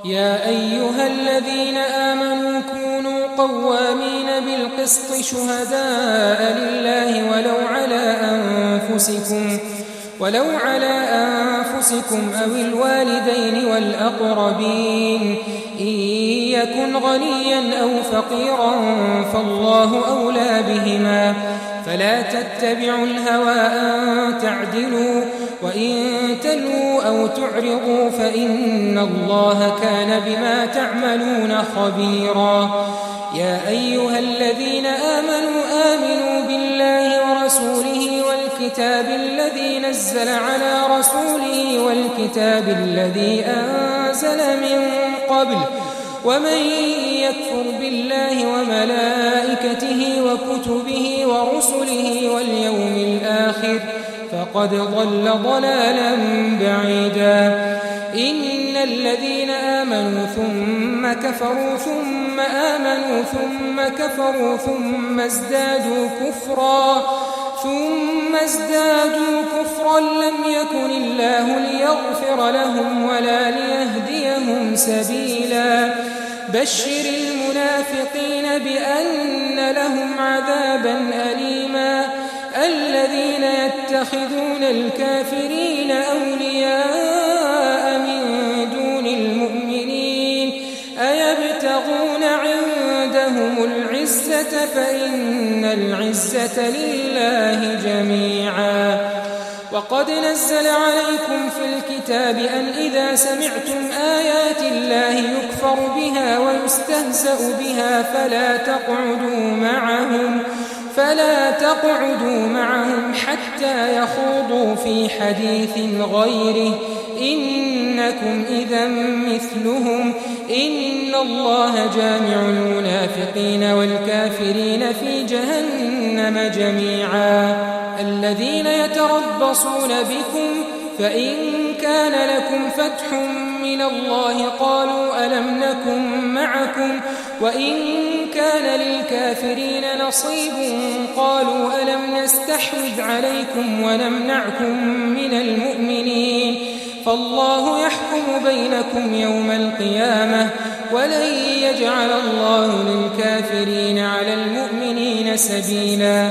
يا أيها الذين آمنوا كونوا قوامين بالقسط شهداء لله ولو على أنفسكم أو الوالدين والأقربين إن يكن غنيا أو فقيرا فالله أولى بهما فلا تتبعوا الهوى أن تعدلوا وإن تلووا أو تعرضوا فإن الله كان بما تعملون خبيرا. يا أيها الذين آمنوا بالله ورسوله والكتاب الذي نزل على رسوله والكتاب الذي أنزل من قبل ومن يكفر بالله وملائكته وكتبه ورسله واليوم الآخر فقد ضل ضلالا بعيدا. إن الذين آمنوا ثم كفروا ثم آمنوا ثم كفروا ثم ازدادوا كفرا لم يكن الله ليغفر لهم ولا ليهديهم سبيلا. بشر المنافقين بأن لهم عذابا أليما. الذين يتخذون الكافرين أولياء من دون المؤمنين أيبتغون عندهم العزة فإن العزة لله جميعا. وقد نزل عليكم في الكتاب أن إذا سمعتم آيات الله يكفر بها ويستهزأ بها فلا تقعدوا معهم حتى يخوضوا في حديث غيره إنكم إذا مثلهم إن الله جامع المنافقين والكافرين في جهنم جميعا. الذين يتربصون بكم فإن كان لكم فتح من الله قالوا ألم نكن معكم وإن كان للكافرين نصيب قالوا ألم نستحوذ عليكم ونمنعكم من المؤمنين فالله يحكم بينكم يوم القيامة ولن يجعل الله للكافرين على المؤمنين سبيلا.